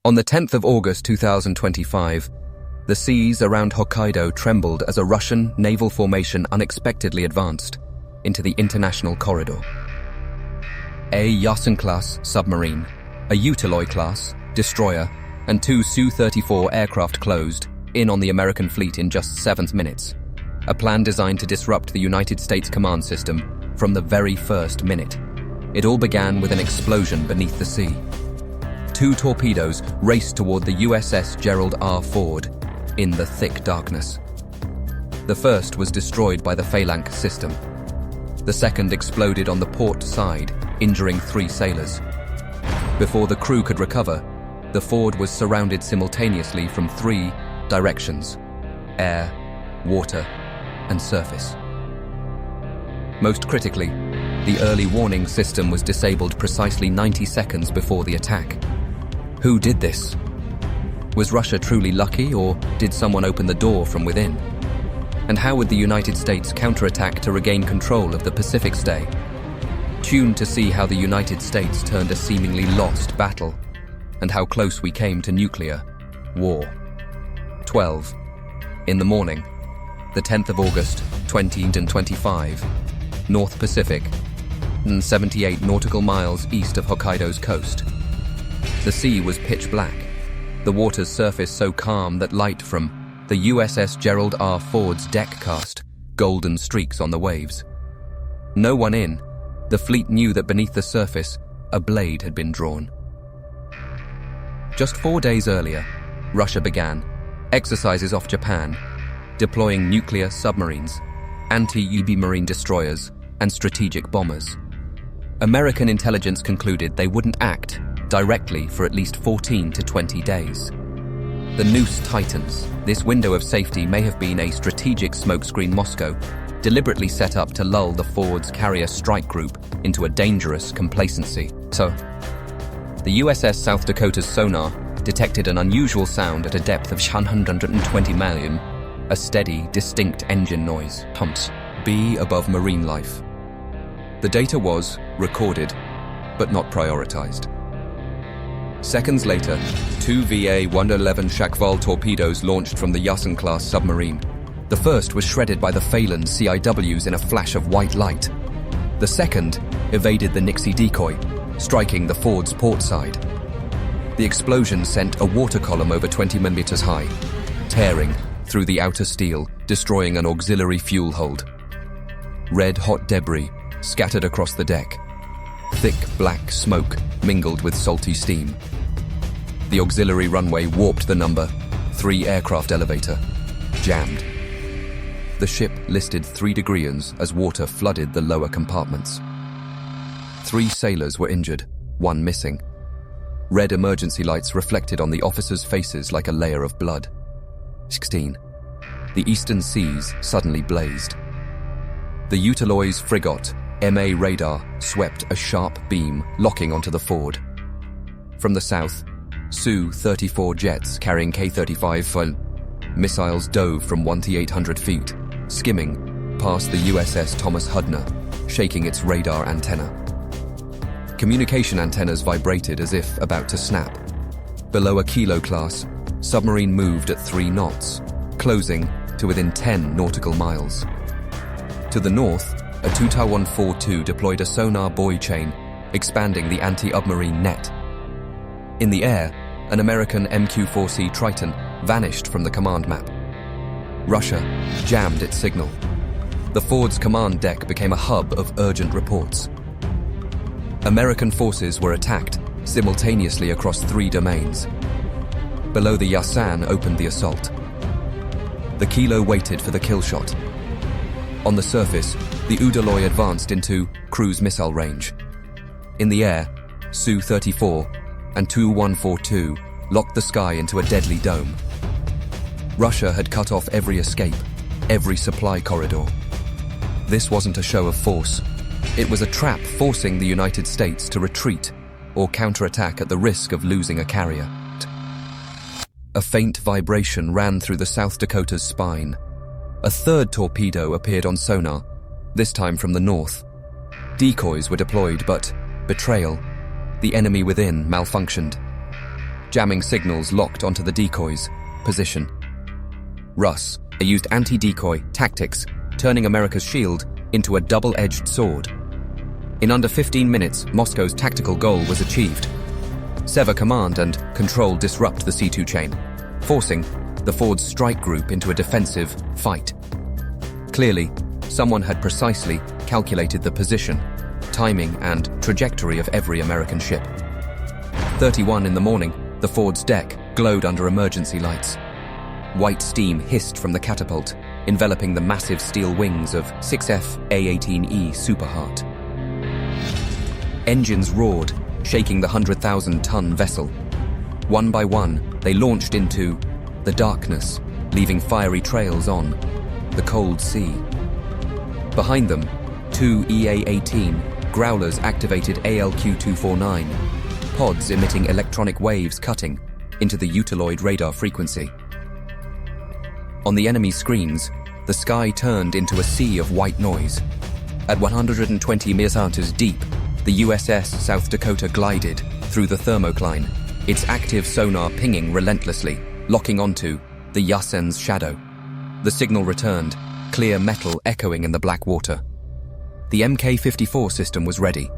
On the 10th of August 2025, the seas around Hokkaido trembled as a Russian naval formation unexpectedly advanced into the international corridor. A Yasen-class submarine, a Utaloy-class destroyer, and two Su-34 aircraft closed in on the American fleet in just 7 minutes, a plan designed to disrupt the United States command system from the very first minute. It all began with an explosion beneath the sea. 2 torpedoes raced toward the USS Gerald R Ford in the thick darkness. The first was destroyed by the phalanx system. The second exploded on the port side, injuring 3 sailors. Before the crew could recover, the Ford was surrounded simultaneously from 3 directions: air, water, and surface. Most critically, the early warning system was disabled precisely 90 seconds before the attack. Who did this? Was Russia truly lucky, or did someone open the door from within? And how would the United States counterattack to regain control of the Pacific Stay? Tune to see how the United States turned a seemingly lost battle, and how close we came to nuclear war. 12. In the morning, the 10th of August, 2025, North Pacific, 78 nautical miles east of Hokkaido's coast. The sea was pitch black, the water's surface so calm that light from the USS Gerald R Ford's deck cast golden streaks on the waves. No one in, the fleet knew that beneath the surface, a blade had been drawn. Just 4 days earlier, Russia began exercises off Japan, deploying nuclear submarines, anti-UB marine destroyers, and strategic bombers. American intelligence concluded they wouldn't act directly for at least 14 to 20 days. The noose tightens. This window of safety may have been a strategic smokescreen Moscow, deliberately set up to lull the Ford's carrier strike group into a dangerous complacency. So, the USS South Dakota's sonar detected an unusual sound at a depth of 120 miles, a steady, distinct engine noise, pumps, B above marine life. The data was recorded, but not prioritized. Seconds later, 2 VA-111 Shakval torpedoes launched from the Yasen-class submarine. The first was shredded by the Phalanx CIWs in a flash of white light. The second evaded the Nixie decoy, striking the Ford's port side. The explosion sent a water column over 20 meters high, tearing through the outer steel, destroying an auxiliary fuel hold. Red-hot debris scattered across the deck. Thick black smoke mingled with salty steam. The auxiliary runway warped the number 3 aircraft elevator, jammed. The ship listed 3 degrees as water flooded the lower compartments. 3 sailors were injured, 1 missing. Red emergency lights reflected on the officers' faces like a layer of blood. 16. The eastern seas suddenly blazed. The Utaloy's frigate MA radar swept a sharp beam, locking onto the Ford. From the south, Su-34 jets carrying K-35 missiles dove from 1 to 800 feet, skimming past the USS Thomas Hudner, shaking its radar antenna. Communication antennas vibrated as if about to snap. Below a Kilo class, submarine moved at 3 knots, closing to within 10 nautical miles. To the north, a Tuta-142 deployed a sonar buoy chain, expanding the anti-submarine net. In the air, an American MQ-4C Triton vanished from the command map. Russia jammed its signal. The Ford's command deck became a hub of urgent reports. American forces were attacked simultaneously across 3 domains. Below the Yasen opened the assault. The Kilo waited for the kill shot. On the surface, the Udaloy advanced into cruise missile range. In the air, Su-34 and Tu-142 locked the sky into a deadly dome. Russia had cut off every escape, every supply corridor. This wasn't a show of force. It was a trap forcing the United States to retreat or counterattack at the risk of losing a carrier. A faint vibration ran through the South Dakota's spine. A third torpedo appeared on sonar, this time from the north. Decoys were deployed, but betrayal, the enemy within, malfunctioned. jamming signals locked onto the decoy's position. Russ used anti-decoy tactics, turning America's shield into a double-edged sword. In under 15 minutes, Moscow's tactical goal was achieved. Sever command and control disrupt the C2 chain, forcing the Ford's strike group into a defensive fight. Clearly, someone had precisely calculated the position, timing, and trajectory of every American ship. 31 in the morning, the Ford's deck glowed under emergency lights. White steam hissed from the catapult, enveloping the massive steel wings of 6F A-18E Superheart. Engines roared, shaking the 100,000-ton vessel. One by one, they launched into the darkness, leaving fiery trails on the cold sea. Behind them, two EA-18 Growlers activated ALQ-249, pods emitting electronic waves cutting into the Utiloid radar frequency. On the enemy screens, the sky turned into a sea of white noise. At 120 meters deep, the USS South Dakota glided through the thermocline, its active sonar pinging relentlessly, locking onto the Yassen's shadow. The signal returned, clear metal echoing in the black water. The Mk-54 system was ready.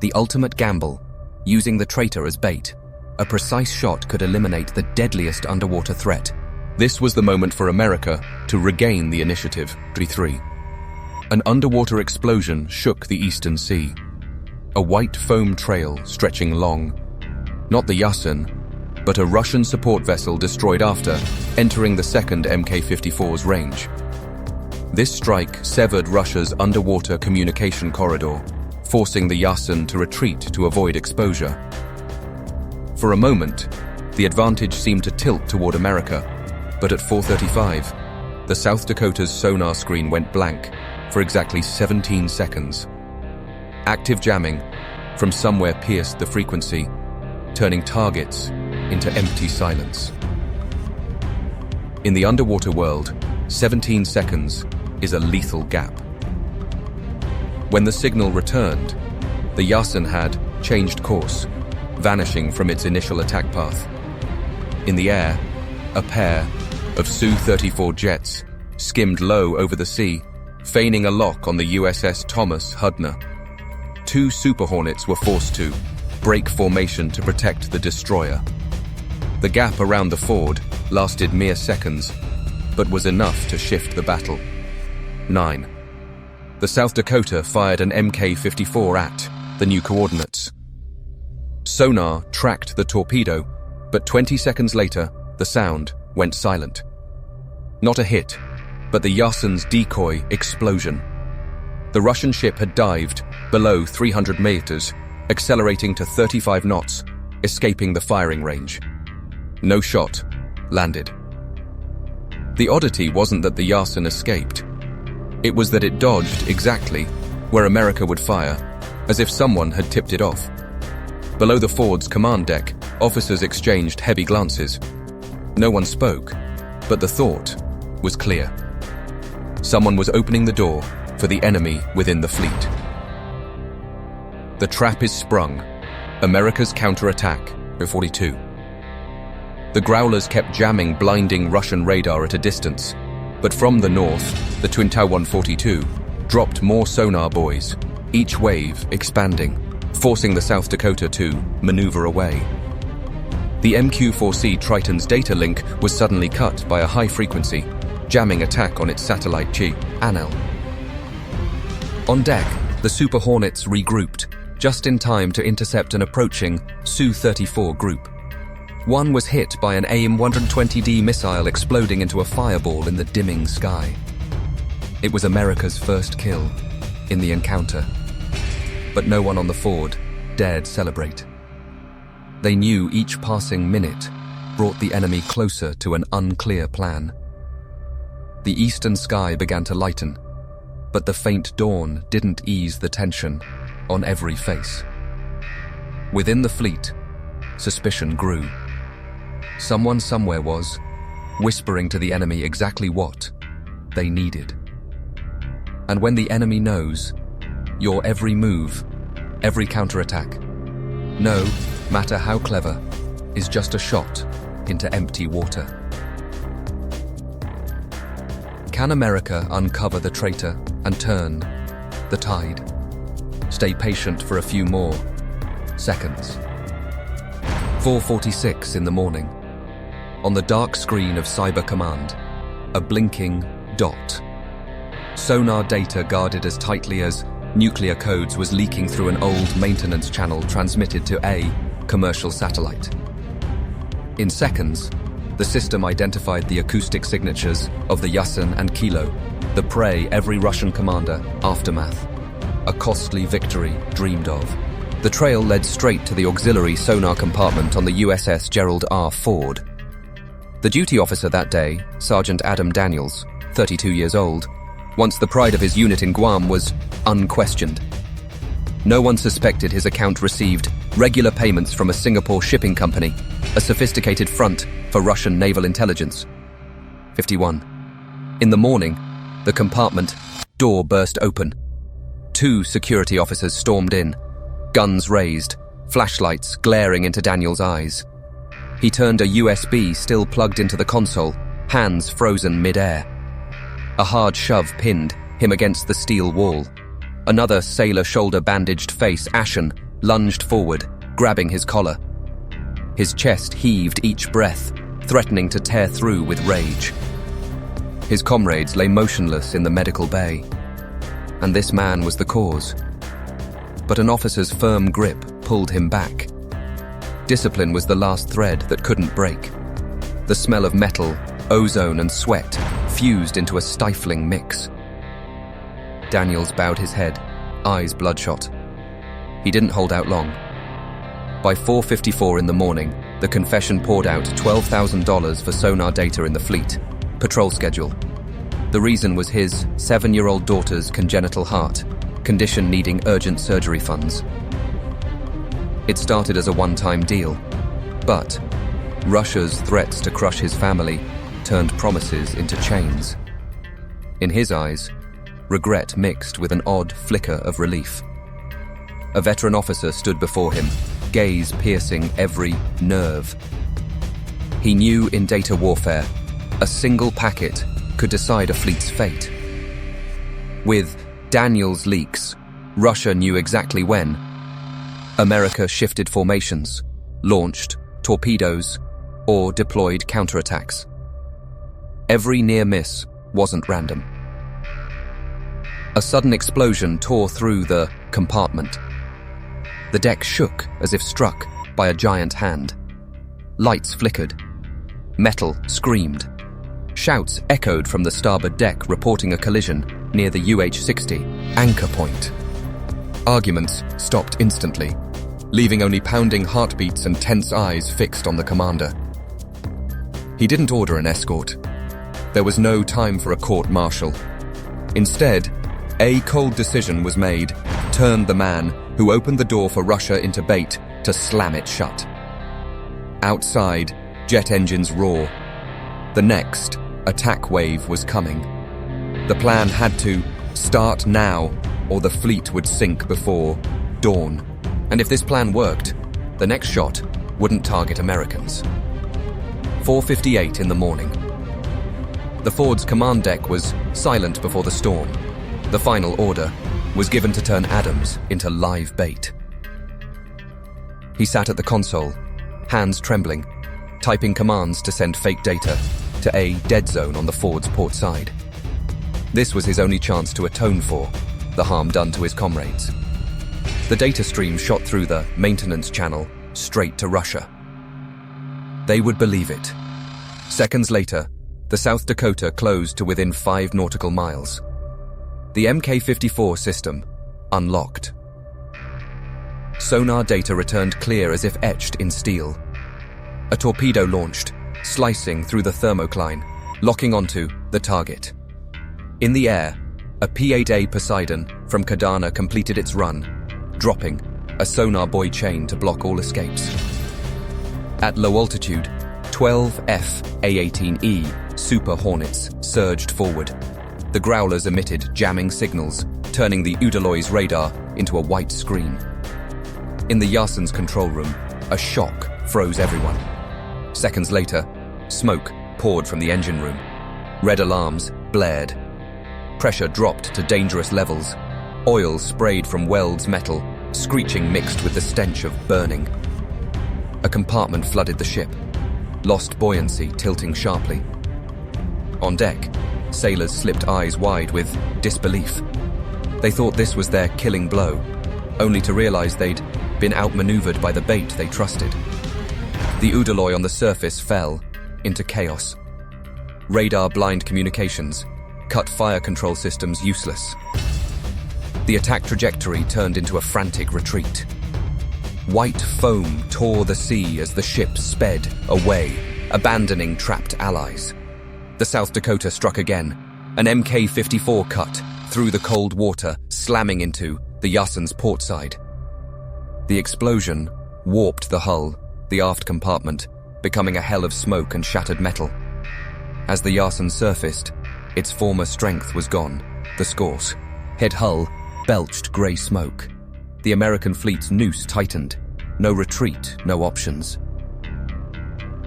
The ultimate gamble, using the traitor as bait. A precise shot could eliminate the deadliest underwater threat. This was the moment for America to regain the initiative. 3. An underwater explosion shook the Eastern Sea. A white foam trail stretching long. Not the Yasen, but a Russian support vessel destroyed after entering the second Mk-54's range. This strike severed Russia's underwater communication corridor, forcing the Yasen to retreat to avoid exposure. For a moment, the advantage seemed to tilt toward America, but at 4:35, the South Dakota's sonar screen went blank for exactly 17 seconds. Active jamming from somewhere pierced the frequency, turning targets into empty silence. In the underwater world, 17 seconds is a lethal gap. When the signal returned, the Yasen had changed course, vanishing from its initial attack path. In the air, a pair of Su-34 jets skimmed low over the sea, feigning a lock on the USS Thomas Hudner. Two Super Hornets were forced to break formation to protect the destroyer. The gap around the Ford lasted mere seconds, but was enough to shift the battle. 9. The South Dakota fired an Mk-54 at the new coordinates. Sonar tracked the torpedo, but 20 seconds later, the sound went silent. Not a hit, but the Yasen's decoy explosion. The Russian ship had dived below 300 meters, accelerating to 35 knots, escaping the firing range. No shot landed. The oddity wasn't that the Yasen escaped. It was that it dodged exactly where America would fire, as if someone had tipped it off. Below the Ford's command deck, officers exchanged heavy glances. No one spoke, but the thought was clear. Someone was opening the door for the enemy within the fleet. The trap is sprung. America's counterattack. 42. The Growlers kept jamming blinding Russian radar at a distance, but from the north, the Twin Tower 142 dropped more sonar buoys, each wave expanding, forcing the South Dakota to maneuver away. The MQ-4C Triton's data link was suddenly cut by a high-frequency, jamming attack on its satellite channel. On deck, the Super Hornets regrouped, just in time to intercept an approaching Su-34 group. One was hit by an AIM-120D missile exploding into a fireball in the dimming sky. It was America's first kill in the encounter, but no one on the Ford dared celebrate. They knew each passing minute brought the enemy closer to an unclear plan. The eastern sky began to lighten, but the faint dawn didn't ease the tension on every face. Within the fleet, suspicion grew. Someone somewhere was whispering to the enemy exactly what they needed. And when the enemy knows your every move, every counterattack, no matter how clever, is just a shot into empty water. Can America uncover the traitor and turn the tide? Stay patient for a few more seconds. 4:46 in the morning. On the dark screen of Cyber Command, a blinking dot. Sonar data guarded as tightly as nuclear codes was leaking through an old maintenance channel transmitted to a commercial satellite. In seconds, the system identified the acoustic signatures of the Yasen and Kilo, the prey every Russian commander. Aftermath. A costly victory dreamed of. The trail led straight to the auxiliary sonar compartment on the USS Gerald R. Ford. The duty officer that day, Sergeant Adam Daniels, 32 years old, once the pride of his unit in Guam, was unquestioned. No one suspected his account received regular payments from a Singapore shipping company, a sophisticated front for Russian naval intelligence. 51. In the morning, the compartment door burst open. 2 security officers stormed in, guns raised, flashlights glaring into Daniel's eyes. He turned a USB still plugged into the console, hands frozen mid-air. A hard shove pinned him against the steel wall. Another sailor shoulder-bandaged face, ashen, lunged forward, grabbing his collar. His chest heaved each breath, threatening to tear through with rage. His comrades lay motionless in the medical bay, and this man was the cause. But an officer's firm grip pulled him back. Discipline was the last thread that couldn't break. The smell of metal, ozone and sweat fused into a stifling mix. Daniels bowed his head, eyes bloodshot. He didn't hold out long. By 4:54 in the morning, the confession poured out $12,000 for sonar data in the fleet, patrol schedule. The reason was his 7-year-old daughter's congenital heart, condition needing urgent surgery funds. It started as a one-time deal, but Russia's threats to crush his family turned promises into chains. In his eyes, regret mixed with an odd flicker of relief. A veteran officer stood before him, gaze piercing every nerve. He knew in data warfare, a single packet could decide a fleet's fate. With Daniel's leaks, Russia knew exactly when. America shifted formations, launched torpedoes, or deployed counterattacks. Every near miss wasn't random. A sudden explosion tore through the compartment. The deck shook as if struck by a giant hand. Lights flickered. Metal screamed. Shouts echoed from the starboard deck reporting a collision near the UH-60 anchor point. Arguments stopped instantly, leaving only pounding heartbeats and tense eyes fixed on the commander. He didn't order an escort. There was no time for a court-martial. Instead, a cold decision was made, turned the man who opened the door for Russia into bait to slam it shut. Outside, jet engines roar. The next attack wave was coming. The plan had to start now, or the fleet would sink before dawn. And if this plan worked, the next shot wouldn't target Americans. 4:58 in the morning. The Ford's command deck was silent before the storm. The final order was given to turn Adams into live bait. He sat at the console, hands trembling, typing commands to send fake data to a dead zone on the Ford's port side. This was his only chance to atone for the harm done to his comrades. The data stream shot through the maintenance channel straight to Russia. They would believe it. Seconds later, the South Dakota closed to within 5 nautical miles. The Mk-54 system unlocked. Sonar data returned clear as if etched in steel. A torpedo launched, slicing through the thermocline, locking onto the target. In the air, a P-8A Poseidon from Kadana completed its run, dropping a sonar buoy chain to block all escapes. At low altitude, 12 F-A-18E Super Hornets surged forward. The Growlers emitted jamming signals, turning the Udaloy's radar into a white screen. In the Yasen's control room, a shock froze everyone. Seconds later, smoke poured from the engine room. Red alarms blared. Pressure dropped to dangerous levels. Oil sprayed from welds metal, screeching mixed with the stench of burning. A compartment flooded the ship, lost buoyancy tilting sharply. On deck, sailors slipped eyes wide with disbelief. They thought this was their killing blow, only to realize they'd been outmaneuvered by the bait they trusted. The Udaloy on the surface fell into chaos. Radar-blind communications cut fire control systems useless. The attack trajectory turned into a frantic retreat. White foam tore the sea as the ship sped away, abandoning trapped allies. The South Dakota struck again, an Mk-54 cut through the cold water, slamming into the Yasen's port side. The explosion warped the hull, the aft compartment, becoming a hell of smoke and shattered metal. As the Yasen surfaced, its former strength was gone. The Scor's head hull belched grey smoke. The American fleet's noose tightened. No retreat, no options.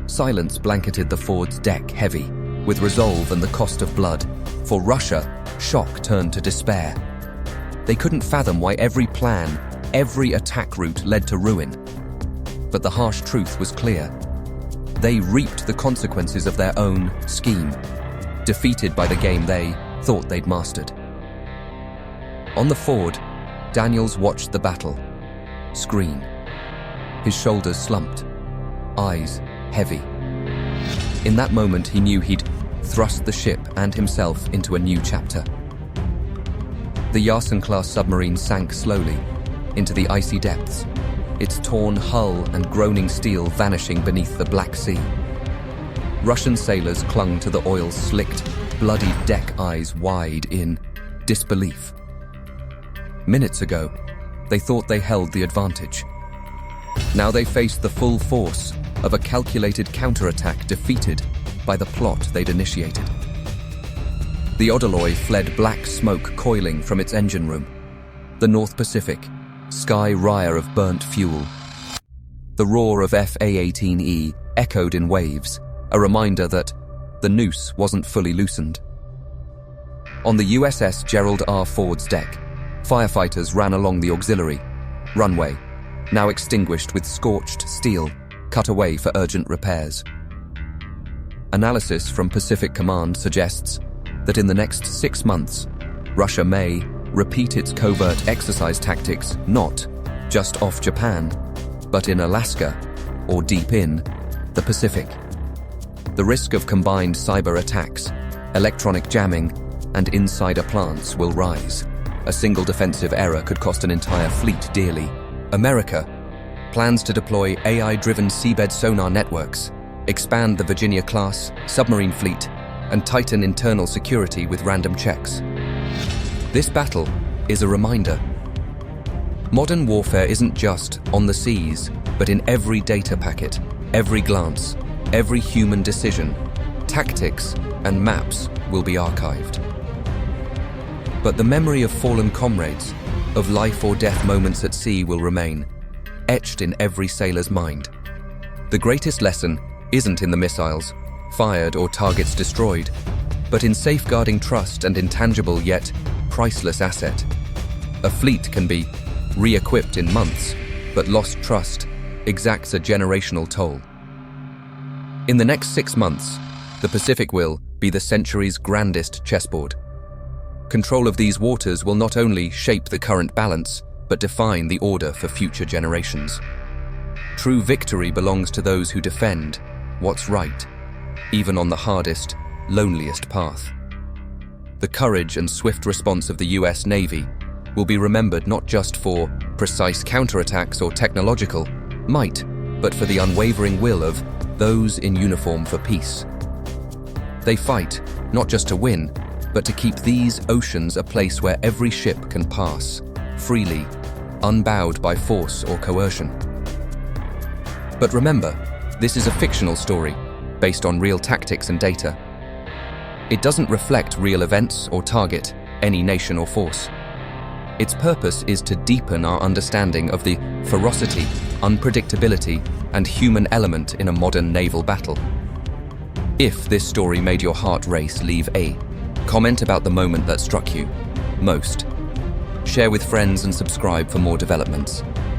Silence blanketed the Ford's deck heavy, with resolve and the cost of blood. For Russia, shock turned to despair. They couldn't fathom why every plan, every attack route led to ruin. But the harsh truth was clear. They reaped the consequences of their own scheme, defeated by the game they thought they'd mastered. On the Ford, Daniels watched the battle. Screen. His shoulders slumped, eyes heavy. In that moment, he knew he'd thrust the ship and himself into a new chapter. The Yasen-class submarine sank slowly into the icy depths, its torn hull and groaning steel vanishing beneath the Black Sea. Russian sailors clung to the oil-slicked, bloody deck, eyes wide in disbelief. Minutes ago, they thought they held the advantage. Now they faced the full force of a calculated counterattack defeated by the plot they'd initiated. The Udaloy fled black smoke coiling from its engine room. The North Pacific, sky wire of burnt fuel. The roar of FA-18E echoed in waves, a reminder that the noose wasn't fully loosened. On the USS Gerald R. Ford's deck, firefighters ran along the auxiliary runway, now extinguished with scorched steel, cut away for urgent repairs. Analysis from Pacific Command suggests that in the next 6 months, Russia may repeat its covert exercise tactics not just off Japan, but in Alaska or deep in the Pacific. The risk of combined cyber attacks, electronic jamming, and insider plants will rise. A single defensive error could cost an entire fleet dearly. America plans to deploy AI-driven seabed sonar networks, expand the Virginia-class submarine fleet, and tighten internal security with random checks. This battle is a reminder. Modern warfare isn't just on the seas, but in every data packet, every glance, every human decision. Tactics and maps will be archived. But the memory of fallen comrades, of life or death moments at sea will remain, etched in every sailor's mind. The greatest lesson isn't in the missiles, fired or targets destroyed, but in safeguarding trust and intangible yet priceless asset. A fleet can be re-equipped in months, but lost trust exacts a generational toll. In the next 6 months, the Pacific will be the century's grandest chessboard. Control of these waters will not only shape the current balance, but define the order for future generations. True victory belongs to those who defend what's right, even on the hardest, loneliest path. The courage and swift response of the US Navy will be remembered not just for precise counterattacks or technological might, but for the unwavering will of those in uniform for peace. They fight not just to win, but to keep these oceans a place where every ship can pass, freely, unbowed by force or coercion. But remember, this is a fictional story, based on real tactics and data. It doesn't reflect real events or target any nation or force. Its purpose is to deepen our understanding of the ferocity, unpredictability, and human element in a modern naval battle. If this story made your heart race, leave a comment about the moment that struck you most. Share with friends and subscribe for more developments.